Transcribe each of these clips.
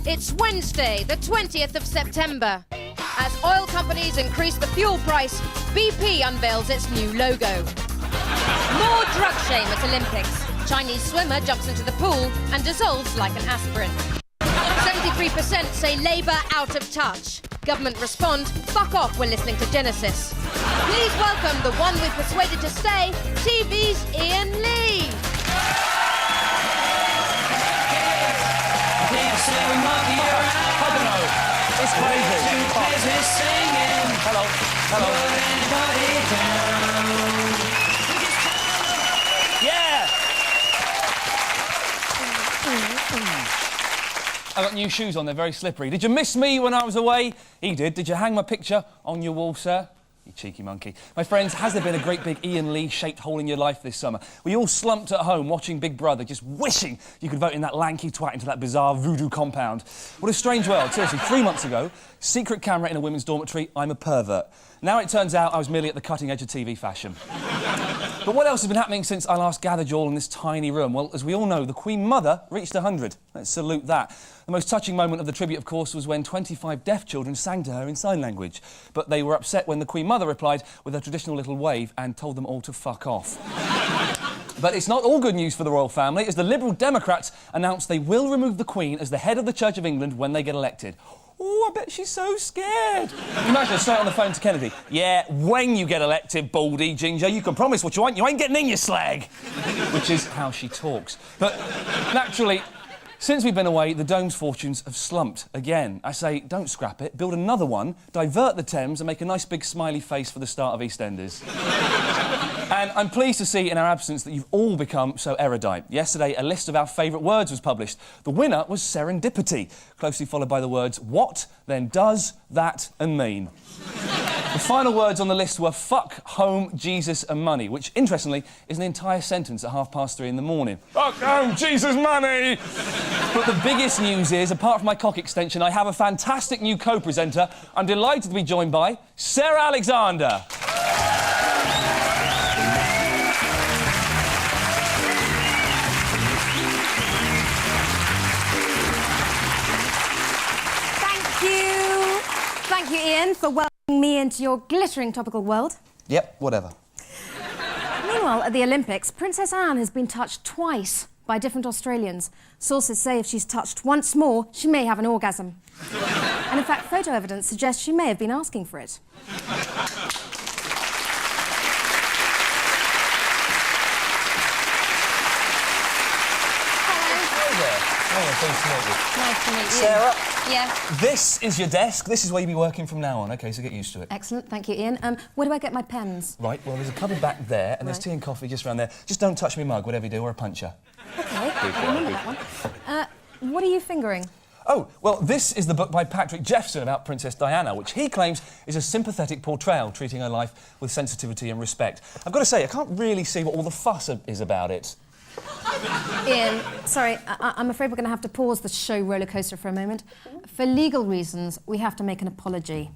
It's Wednesday, the 20th of September. As oil companies increase the fuel price, BP unveils its new logo. More drug shame at Olympics. Chinese swimmer jumps into the pool and dissolves like an aspirin. 73% say Labour out of touch. Government respond, fuck off, we're listening to Genesis. Please welcome the one we've persuaded to stay, TV's Ian Lee. I don't know. It's crazy. Hello. Yeah. I got new shoes on, they're very slippery. Did you miss me when I was away? He did. Did you hang my picture on your wall, sir? You cheeky monkey. My friends, has there been a great big Ian Lee-shaped hole in your life this summer? Were you all slumped at home watching Big Brother, just wishing you could vote in that lanky twat into that bizarre voodoo compound? What a strange world. Seriously, 3 months ago, secret camera in a women's dormitory, I'm a pervert. Now it turns out I was merely at the cutting edge of TV fashion. But what else has been happening since I last gathered you all in this tiny room? Well, as we all know, the Queen Mother reached 100. Let's salute that. The most touching moment of the tribute, of course, was when 25 deaf children sang to her in sign language. But they were upset when the Queen Mother replied with a traditional little wave and told them all to fuck off. But it's not all good news for the royal family, as the Liberal Democrats announced they will remove the Queen as the head of the Church of England when they get elected. Oh, I bet she's so scared. Imagine her straight on the phone to Kennedy. Yeah, when you get elected, Baldy, Ginger, you can promise what you want, you ain't getting in your slag. Which is how she talks. But naturally, since we've been away, the Dome's fortunes have slumped again. I say, don't scrap it, build another one, divert the Thames and make a nice big smiley face for the start of EastEnders. And I'm pleased to see in our absence that you've all become so erudite. Yesterday, a list of our favourite words was published. The winner was serendipity, closely followed by the words what, then does, that and mean. The final words on the list were fuck, home, Jesus and money, which, interestingly, is an entire sentence at 3:30 in the morning. Fuck, home, Jesus, money! But the biggest news is, apart from my cock extension, I have a fantastic new co-presenter. I'm delighted to be joined by Sarah Alexander. Thank you, Ian, for welcoming me into your glittering topical world. Yep, whatever. Meanwhile, at the Olympics, Princess Anne has been touched twice by different Australians. Sources say if she's touched once more, she may have an orgasm. And in fact, photo evidence suggests she may have been asking for it. Nice to meet you. Sarah? Yeah. This is your desk. This is where you'll be working from now on. OK, so get used to it. Excellent. Thank you, Ian. Where do I get my pens? Right, well, there's a cupboard back there, and there's tea and coffee just round there. Just don't touch me mug, whatever you do, or a puncher. OK, I remember that one. What are you fingering? Oh, well, this is the book by Patrick Jeffson about Princess Diana, which he claims is a sympathetic portrayal, treating her life with sensitivity and respect. I've got to say, I can't really see what all the fuss is about it. Ian, sorry, I'm afraid we're going to have to pause the show roller coaster for a moment. For legal reasons, we have to make an apology.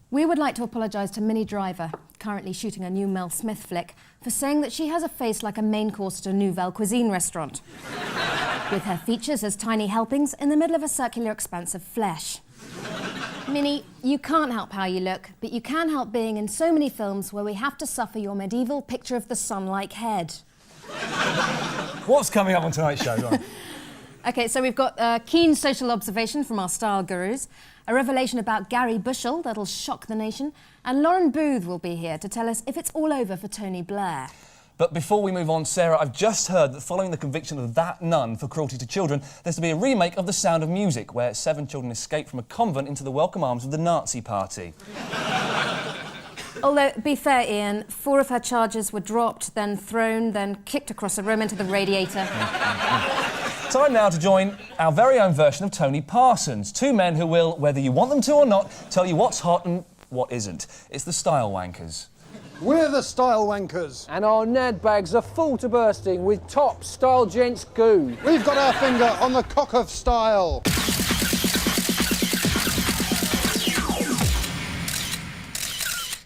We would like to apologise to Minnie Driver, currently shooting a new Mel Smith flick, for saying that she has a face like a main course at a Nouvelle Cuisine restaurant, with her features as tiny helpings in the middle of a circular expanse of flesh. Minnie, you can't help how you look, but you can help being in so many films where we have to suffer your medieval picture of the sun-like head. What's coming up on tonight's show? Go on. OK, so we've got a keen social observation from our style gurus, a revelation about Gary Bushell that'll shock the nation, and Lauren Booth will be here to tell us if it's all over for Tony Blair. But before we move on, Sarah, I've just heard that following the conviction of that nun for cruelty to children, there's to be a remake of The Sound of Music, where 7 children escape from a convent into the welcome arms of the Nazi Party. Although, be fair, Ian, 4 of her charges were dropped, then thrown, then kicked across the room into the radiator. Time now to join our very own version of Tony Parsons. 2 men who will, whether you want them to or not, tell you what's hot and what isn't. It's the Style Wankers. We're the Style Wankers. And our Ned bags are full to bursting with top Style Gents goo. We've got our finger on the cock of style.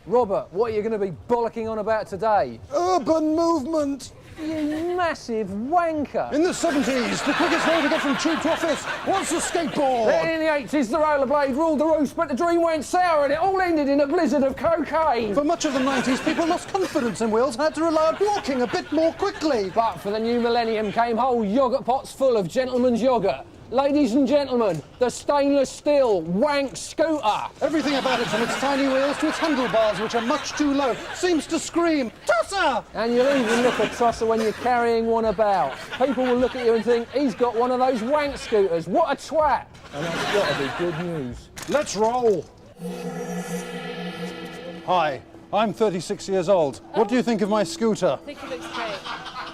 Robert, what are you going to be bollocking on about today? Urban movement. You massive wanker. In the 70s, the quickest way to get from tube to office was the skateboard. Then in the 80s, the rollerblade ruled the roost, but the dream went sour and it all ended in a blizzard of cocaine. For much of the 90s, people lost confidence in wheels and had to rely on walking a bit more quickly. But for the new millennium came whole yoghurt pots full of gentleman's yoghurt. Ladies and gentlemen, the stainless steel wank scooter. Everything about it, from its tiny wheels to its handlebars, which are much too low, seems to scream, Tosser! And you'll even look a tosser when you're carrying one about. People will look at you and think, he's got one of those wank scooters. What a twat! And that's got to be good news. Let's roll. Hi, I'm 36 years old. What do you think of my scooter? I think it looks great.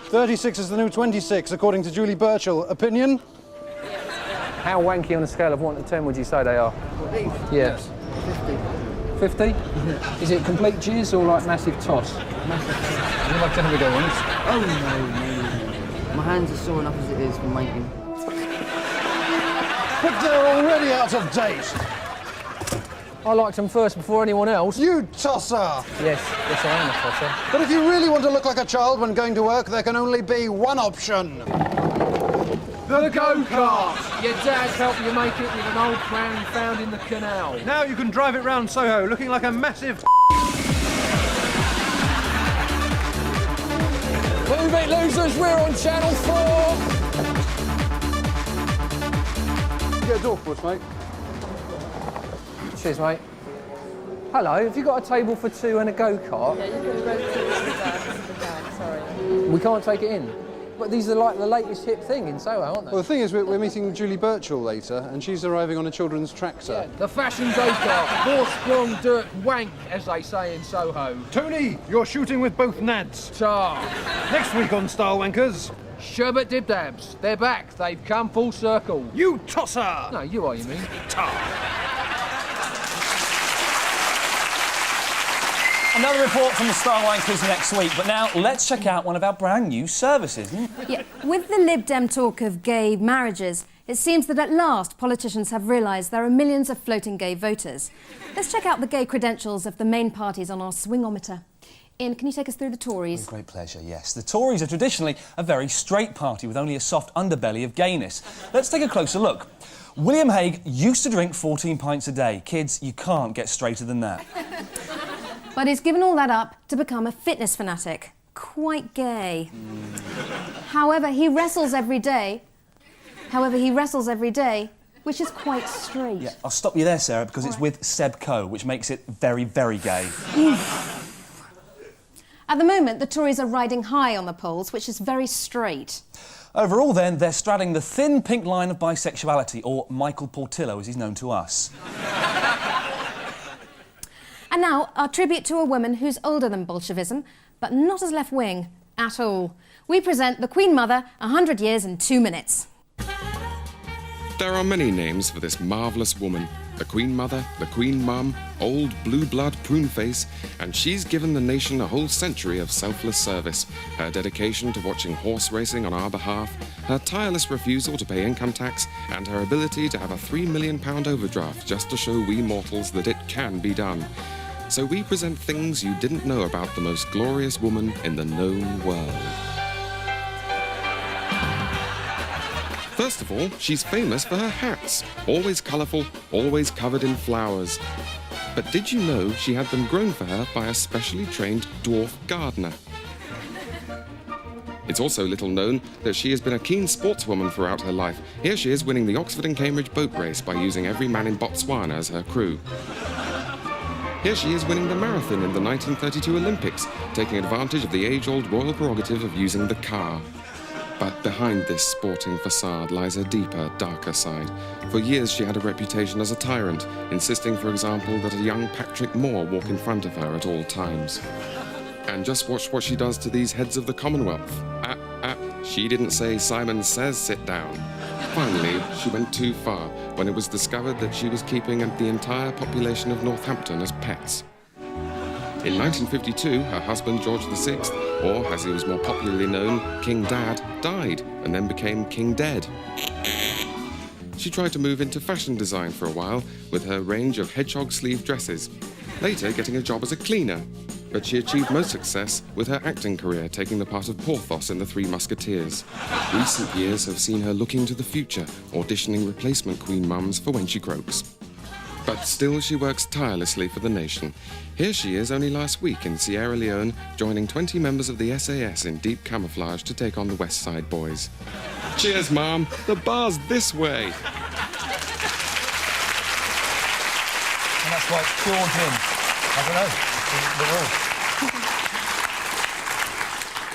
36 is the new 26, according to Julie Burchill. Opinion? How wanky on a scale of 1 to 10 would you say they are? Yes. 50. 50? Is it complete jizz or like massive toss? Would you like to have a go on it? Oh, no. My hands are sore enough as it is from wanking. But they're already out of date. I liked them first before anyone else. You tosser! Yes, I am a tosser. But if you really want to look like a child when going to work, there can only be one option. The go-kart! Your dad helped you make it with an old crown he found in the canal. Now you can drive it round Soho, looking like a massive... Move it, losers, we're on Channel 4! Get a Dorfwood, mate. Cheers, mate. Hello, have you got a table for two and a go-kart? Yeah, you're going to go to the bag, sorry. We can't take it in. But these are like the latest hip thing in Soho, aren't they? Well, the thing is, we're meeting Julie Burchill later, and she's arriving on a children's tractor. The fashion go-kart, horse-sprung dirt wank, as they say in Soho. Tony, you're shooting with both nads. Tar. Next week on Style Wankers, Sherbet Dibdabs. They're back. They've come full circle. you tosser! No, you are, you mean? Another report from the Style Wankers next week, but now let's check out one of our brand new services. Yeah, with the Lib Dem talk of gay marriages, it seems that at last politicians have realised there are millions of floating gay voters. Let's check out the gay credentials of the main parties on our swingometer. Ian, can you take us through the Tories? Great pleasure, yes. The Tories are traditionally a very straight party with only a soft underbelly of gayness. Let's take a closer look. William Hague used to drink 14 pints a day. Kids, you can't get straighter than that. But he's given all that up to become a fitness fanatic. Quite gay. However, he wrestles every day, which is quite straight. Yeah, I'll stop you there, Sarah, because it's with Seb Coe, which makes it very, very gay. At the moment, the Tories are riding high on the polls, which is very straight. Overall, then, they're straddling the thin pink line of bisexuality, or Michael Portillo, as he's known to us. And now, our tribute to a woman who's older than Bolshevism, but not as left-wing at all. We present the Queen Mother, 100 years and 2 minutes. There are many names for this marvellous woman. The Queen Mother, the Queen Mum, old blue blood prune face, and she's given the nation a whole century of selfless service. Her dedication to watching horse racing on our behalf, her tireless refusal to pay income tax, and her ability to have a £3 million overdraft just to show we mortals that it can be done. So we present things you didn't know about the most glorious woman in the known world. First of all, she's famous for her hats. Always colourful, always covered in flowers. But did you know she had them grown for her by a specially trained dwarf gardener? It's also little known that she has been a keen sportswoman throughout her life. Here she is winning the Oxford and Cambridge boat race by using every man in Botswana as her crew. Here she is winning the marathon in the 1932 Olympics, taking advantage of the age-old royal prerogative of using the car. But behind this sporting facade lies a deeper, darker side. For years she had a reputation as a tyrant, insisting, for example, that a young Patrick Moore walk in front of her at all times. And just watch what she does to these heads of the Commonwealth. She didn't say Simon Says sit down. Finally, she went too far when it was discovered that she was keeping the entire population of Northampton as pets. In 1952, her husband George VI, or as he was more popularly known, King Dad, died and then became King Dead. She tried to move into fashion design for a while with her range of hedgehog sleeve dresses, later getting a job as a cleaner. but she achieved most success with her acting career, taking the part of Porthos in The Three Musketeers. Recent years have seen her looking to the future, auditioning replacement Queen mums for When She Croaks. But still she works tirelessly for the nation. Here she is only last week in Sierra Leone, joining 20 members of the SAS in deep camouflage to take on the West Side Boys. Cheers, Mom. The bar's this way. And that's why it's pure gin. I don't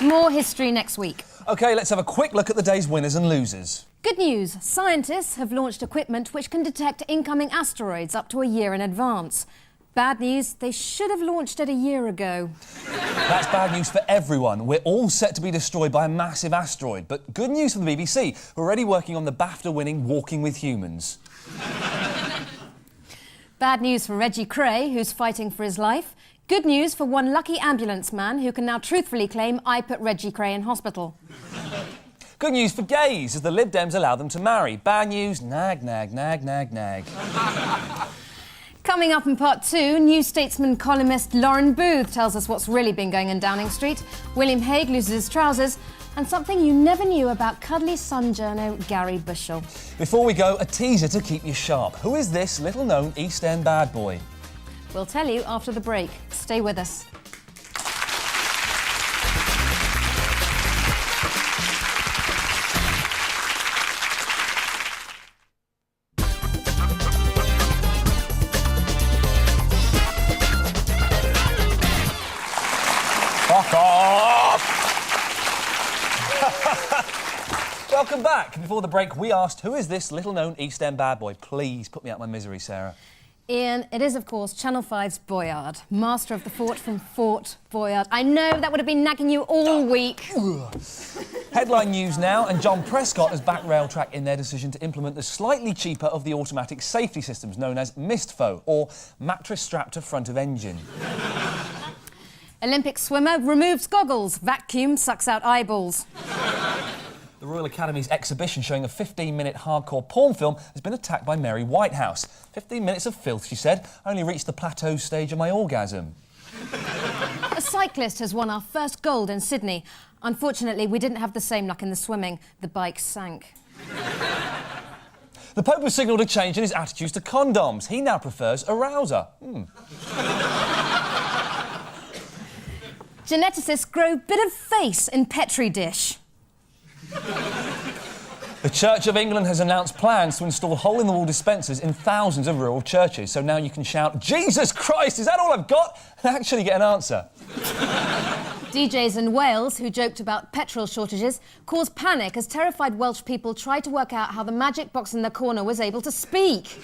know. More history next week. OK, let's have a quick look at the day's winners and losers. Good news. Scientists have launched equipment which can detect incoming asteroids up to a year in advance. Bad news, they should have launched it a year ago. That's bad news for everyone. We're all set to be destroyed by a massive asteroid. But good news for the BBC, who are already working on the BAFTA-winning Walking with Humans. Bad news for Reggie Cray, who's fighting for his life. Good news for one lucky ambulance man who can now truthfully claim I put Reggie Cray in hospital. Good news for gays, as the Lib Dems allow them to marry. Bad news, nag, nag, nag, nag, nag. Coming up in part 2, New Statesman columnist Lauren Booth tells us what's really been going on Downing Street. William Hague loses his trousers, and something you never knew about cuddly Sun journo Gary Bushell. Before we go, a teaser to keep you sharp. Who is this little-known East End bad boy? We'll tell you after the break. Stay with us. Fuck off! Welcome back. Before the break, we asked, who is this little-known East End bad boy? Please put me out of my misery, Sarah. Ian, it is, of course, Channel 5's Boyard, master of the fort from Fort Boyard. I know that would have been nagging you all week. Headline news now, and John Prescott has backed Railtrack in their decision to implement the slightly cheaper of the automatic safety systems known as MISTFO, or mattress strapped to front of engine. Olympic swimmer removes goggles, vacuum sucks out eyeballs. The Royal Academy's exhibition showing a 15-minute hardcore porn film has been attacked by Mary Whitehouse. 15 minutes of filth, she said. I only reached the plateau stage of my orgasm. A cyclist has won our first gold in Sydney. Unfortunately, we didn't have the same luck in the swimming. The bike sank. The Pope has signalled a change in his attitudes to condoms. He now prefers a rouser. Geneticists grow bit of face in Petri dish. The Church of England has announced plans to install hole-in-the-wall dispensers in thousands of rural churches, so now you can shout, "Jesus Christ, is that all I've got?" and actually get an answer. DJs in Wales, who joked about petrol shortages, caused panic as terrified Welsh people tried to work out how the magic box in the corner was able to speak.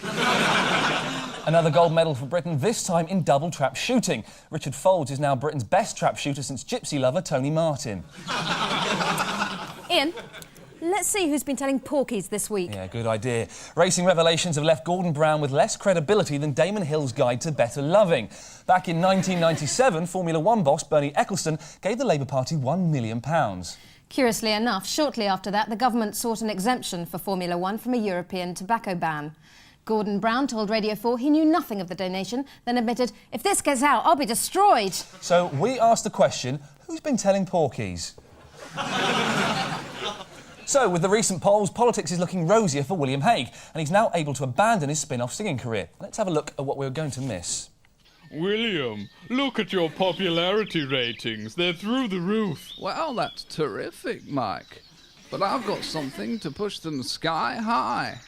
Another gold medal for Britain, this time in double trap shooting. Richard Folds is now Britain's best trap shooter since gypsy lover Tony Martin. Ian, let's see who's been telling porkies this week. Yeah, good idea. Racing revelations have left Gordon Brown with less credibility than Damon Hill's Guide to Better Loving. Back in 1997, Formula One boss Bernie Ecclestone gave the Labour Party £1 million. Curiously enough, shortly after that, the government sought an exemption for Formula One from a European tobacco ban. Gordon Brown told Radio 4 he knew nothing of the donation, then admitted, "If this gets out, I'll be destroyed." So we asked the question, who's been telling porkies? So, with the recent polls, politics is looking rosier for William Hague, and he's now able to abandon his spin-off singing career. Let's have a look at what we're going to miss. William, look at your popularity ratings. They're through the roof. Well, that's terrific, Mike. But I've got something to push them sky high.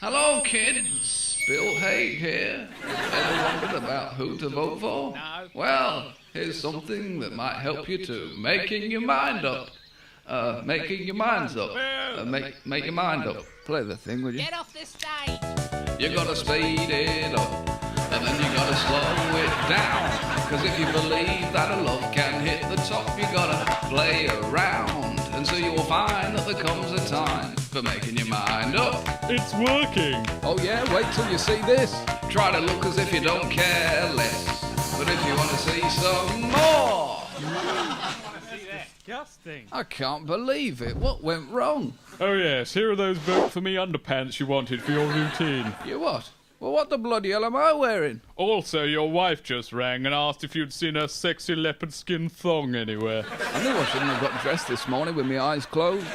Hello, kids. Bill Hague here. Ever wondered about who to vote for? No. Well, here's something that might help you to making your mind up. Making your minds up. Make your mind up. Play the thing, will you? Get off this stage! You gotta speed it up, and then you gotta slow it down. Cause if you believe that a love can hit the top, you gotta play around. And so you will find that there comes a time for making your mind up. It's working. Oh yeah, wait till you see this. Try to look as if you don't care less. But if you want to see some more... Disgusting. I can't believe it. What went wrong? Oh yes, here are those vote for me underpants you wanted for your routine. You what? Well, what the bloody hell am I wearing? Also, your wife just rang and asked if you'd seen her sexy leopard skin thong anywhere. I knew I shouldn't have got dressed this morning with my eyes closed.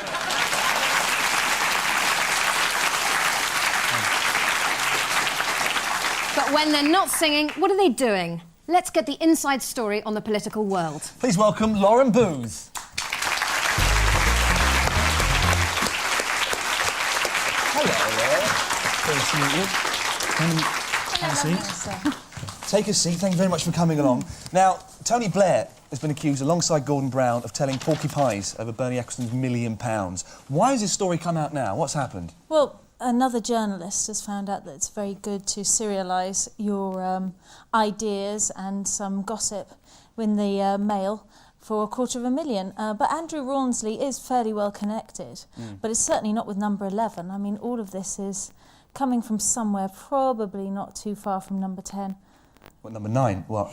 But when they're not singing, what are they doing? Let's get the inside story on the political world. Please welcome Lauren Booth. Have a seat. Take a seat. Thank you very much for coming along. Now, Tony Blair has been accused, alongside Gordon Brown, of telling porky pies over Bernie Ecclestone's £1 million. Why has this story come out now? What's happened? Well, another journalist has found out that it's very good to serialise your ideas and some gossip in the Mail for $250,000. But Andrew Rawnsley is fairly well connected, but it's certainly not with number 11. I mean, all of this is coming from somewhere probably not too far from number 10. What, number 9? What?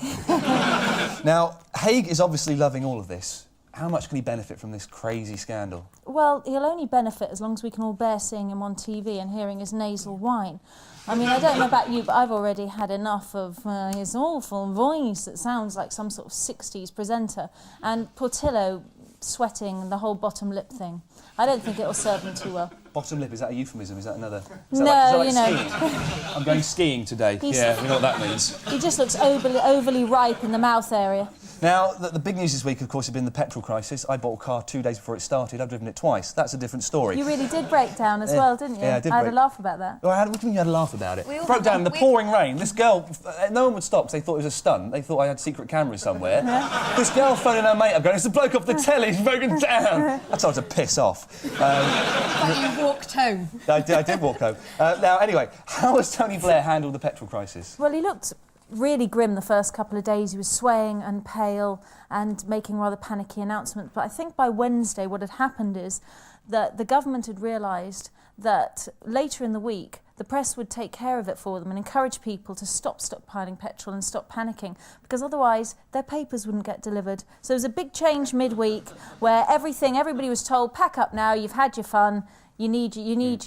Now, Haig is obviously loving all of this. How much can he benefit from this crazy scandal? Well, he'll only benefit as long as we can all bear seeing him on TV and hearing his nasal whine. I mean, I don't know about you, but I've already had enough of his awful voice that sounds like some sort of 60s presenter, and Portillo sweating the whole bottom lip thing. I don't think it'll serve him too well. Bottom lip, is that a euphemism? Is that another... No, you know. Skiing? I'm going skiing today. Yeah, we know what that means. He just looks overly ripe in the mouth area. Now, the big news this week, of course, has been the petrol crisis. I bought a car 2 days before it started. I've driven it twice. That's a different story. You really did break down as well, didn't you? Yeah, I did. I had a laugh about that. Well, what do you mean you had a laugh about it? Broke down in the pouring rain. This girl, no one would stop because they thought it was a stunt. They thought I had secret cameras somewhere. Yeah. This girl phoning her mate up going, it's the bloke off the telly, he's broken down. I told her to piss off. But you walked home. I did walk home. Now, anyway, how has Tony Blair handled the petrol crisis? Well, he looked really grim the first couple of days. He was swaying and pale and making rather panicky announcements. But I think by Wednesday what had happened is that the government had realised that later in the week the press would take care of it for them and encourage people to stop stockpiling petrol and stop panicking, because otherwise their papers wouldn't get delivered. So there was a big change midweek where everybody was told, pack up now, you've had your fun, you need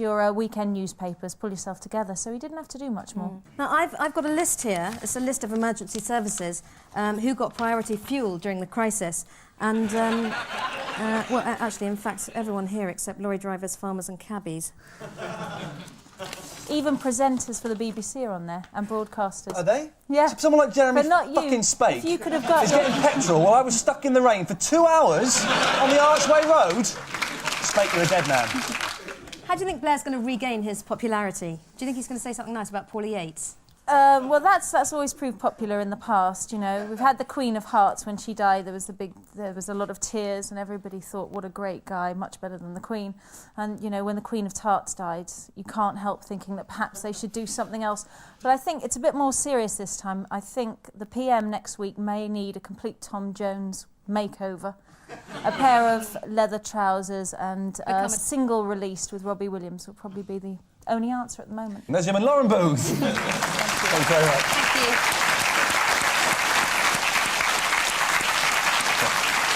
your weekend newspapers, pull yourself together. So he didn't have to do much more. Now, I've got a list here. It's a list of emergency services who got priority fuel during the crisis. And, well, actually, in fact, everyone here except lorry drivers, farmers and cabbies. Even presenters for the BBC are on there, and broadcasters. Are they? Yeah. Someone like Jeremy But not you. fucking Spake. If you could have got... He's getting petrol while I was stuck in the rain for 2 hours on the Archway Road. Spake, you're a dead man. How do you think Blair's going to regain his popularity? Do you think he's going to say something nice about Paulie Yates? Well, that's always proved popular in the past. You know, we've had the Queen of Hearts. When she died, there was a lot of tears, and everybody thought, what a great guy, much better than the Queen. And you know, when the Queen of Tarts died, you can't help thinking that perhaps they should do something else. But I think it's a bit more serious this time. I think the PM next week may need a complete Tom Jones makeover. A pair of leather trousers and a single released with Robbie Williams will probably be the only answer at the moment. And there's him and Lauren Booth. Thank you very much. Thank you.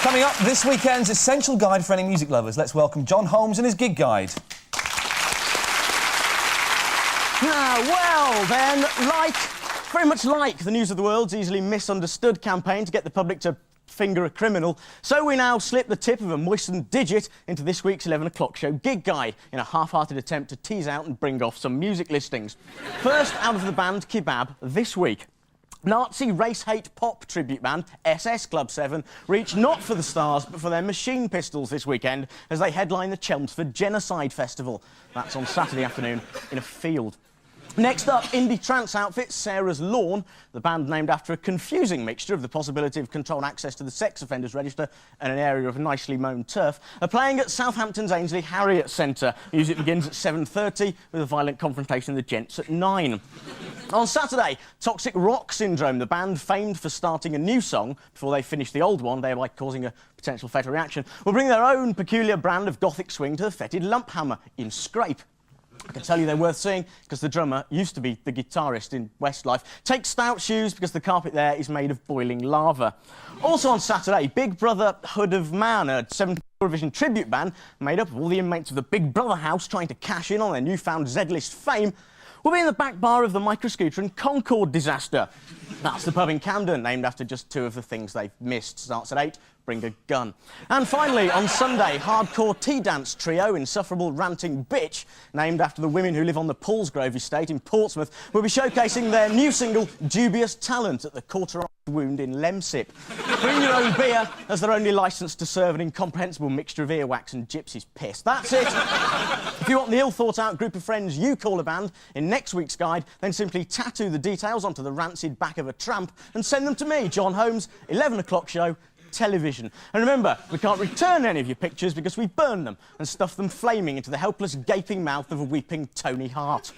Coming up, this weekend's essential guide for any music lovers. Let's welcome John Holmes and his gig guide. Well, then, very much like the News of the World's easily misunderstood campaign to get the public to finger a criminal, so we now slip the tip of a moistened digit into this week's 11 o'clock show gig guide in a half-hearted attempt to tease out and bring off some music listings. First out of the band Kebab this week. Nazi race-hate pop tribute band SS Club 7 reached not for the stars but for their machine pistols this weekend as they headline the Chelmsford Genocide Festival. That's on Saturday afternoon in a field. Next up, indie trance outfit Sarah's Lawn, the band named after a confusing mixture of the possibility of controlled access to the sex offenders register and an area of nicely mown turf, are playing at Southampton's Ainsley Harriott Centre. Music begins at 7:30 with a violent confrontation with the Gents at 9. On Saturday, Toxic Rock Syndrome, the band famed for starting a new song before they finished the old one, thereby causing a potential fatal reaction, will bring their own peculiar brand of gothic swing to the fetid Lumphammer in Scrape. I can tell you they're worth seeing because the drummer used to be the guitarist in Westlife. Take stout shoes because the carpet there is made of boiling lava. Also on Saturday, Big Brother Hood of Man, a 70s Eurovision tribute band made up of all the inmates of the Big Brother house trying to cash in on their newfound Z-list fame, We'll be in the back bar of the Microscooter and Concorde disaster. That's the pub in Camden, named after just two of the things they've missed. Starts at 8, bring a gun. And finally, on Sunday, hardcore tea dance trio Insufferable Ranting Bitch, named after the women who live on the Paulsgrove estate in Portsmouth, will be showcasing their new single, Dubious Talent, at the Cauterized Wound in Lemsip. Bring your own beer, as they're only licensed to serve an incomprehensible mixture of earwax and gypsy's piss. That's it. If you want the ill-thought-out group of friends you call a band in next week's guide, then simply tattoo the details onto the rancid back of a tramp and send them to me, John Holmes, 11 o'clock show, television. And remember, we can't return any of your pictures because we burn them and stuff them flaming into the helpless, gaping mouth of a weeping Tony Hart.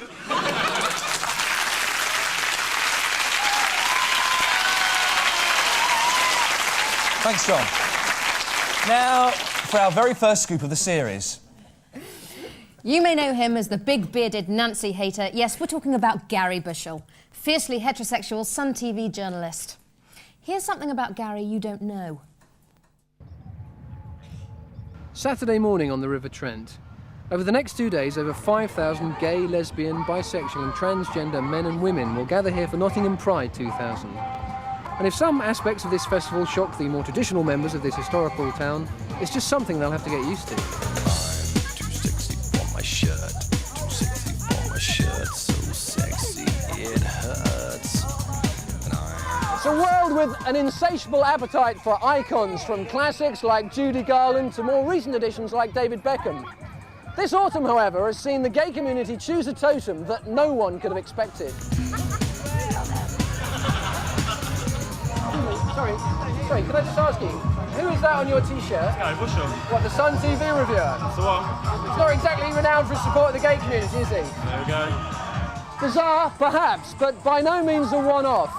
Thanks, John. Now, for our very first scoop of the series. You may know him as the big-bearded Nancy hater. Yes, we're talking about Gary Bushell, fiercely heterosexual Sun TV journalist. Here's something about Gary you don't know. Saturday morning on the River Trent. Over the next 2 days, over 5,000 gay, lesbian, bisexual and transgender men and women will gather here for Nottingham Pride 2000. And if some aspects of this festival shock the more traditional members of this historical town, it's just something they'll have to get used to. Too sexy for my shirt, too sexy for my shirt, so sexy it hurts. It's a world with an insatiable appetite for icons, from classics like Judy Garland to more recent additions like David Beckham. This autumn, however, has seen the gay community choose a totem that no one could have expected. Sorry, can I just ask you, who is that on your T-shirt? Gary Bushell. What, the Sun TV reviewer? That's the one. He's not exactly renowned for his support of the gay community, is he? There we go. Bizarre, perhaps, but by no means a one-off.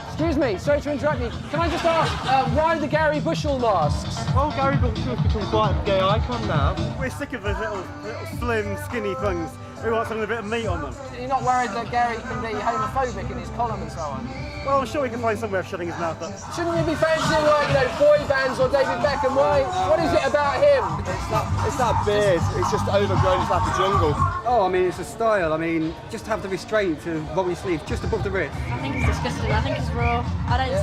Excuse me, sorry to interrupt you. Can I just ask, why the Gary Bushell masks? Well, Gary Bushell's become quite a gay icon now. We're sick of those little slim, skinny things. We want something with a bit of meat on them. You're not worried that Gary can be homophobic in his column and so on? Well, I'm sure we can find some way of shutting his mouth up. Shouldn't you be fancying, like, boy bands or David Beckham? Why? What is it about him? It's that beard. It's just overgrown. It's like a jungle. Oh, I mean, it's a style. I mean, just have the restraint to roll your sleeve just above the wrist. I think it's disgusting. I think it's raw. I don't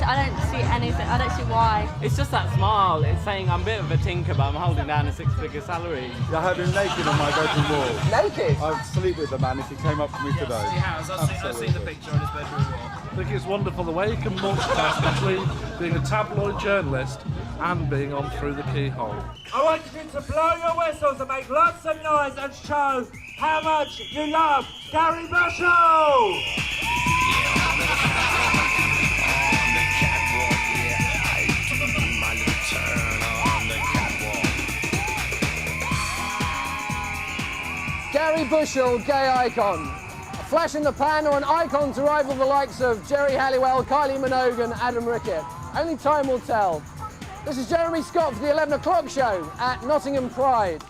see anything. I don't see why. It's just that smile. It's saying I'm a bit of a tinker, but I'm holding down a six-figure salary. I have him naked on my bedroom wall. Naked? I'd sleep with the man if he came up to me today. He has. I've seen the picture on his bedroom wall. I think it's wonderful the way you can multitask between being a tabloid journalist and being on Through the Keyhole. I want you to blow your whistles and make lots of noise and show how much you love Gary Bushell! Gary Bushell, gay icon. A flash in the pan or an icon to rival the likes of Jerry Halliwell, Kylie Minogue and Adam Rickett. Only time will tell. This is Jeremy Scott for the 11 o'clock show at Nottingham Pride.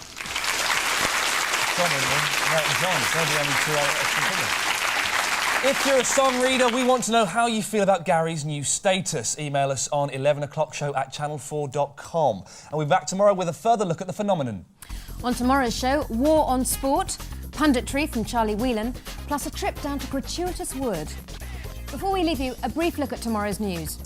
If you're a song reader, we want to know how you feel about Gary's new status. Email us on 11o'clockshow@channel4.com. And we'll be back tomorrow with a further look at the phenomenon. On tomorrow's show, War on Sport, punditry from Charlie Whelan, plus a trip down to Gratuitous Wood. Before we leave you, a brief look at tomorrow's news.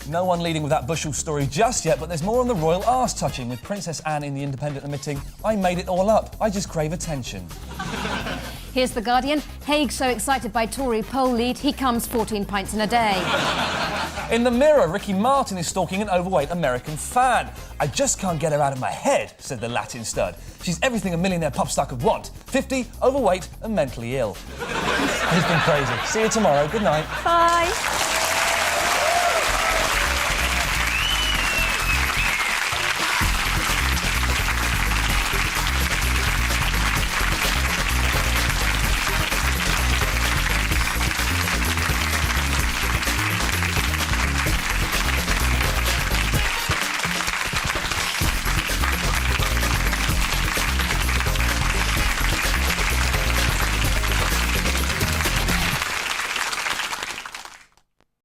No one leading with that Bushell story just yet, but there's more on the royal arse-touching, with Princess Anne in The Independent admitting, "I made it all up. I just crave attention." Here's The Guardian. Hague so excited by Tory poll lead, he comes 14 pints in a day. In The Mirror, Ricky Martin is stalking an overweight American fan. "I just can't get her out of my head," said the Latin stud. "She's everything a millionaire pop star could want. 50, overweight and mentally ill." It's been crazy. See you tomorrow. Good night. Bye.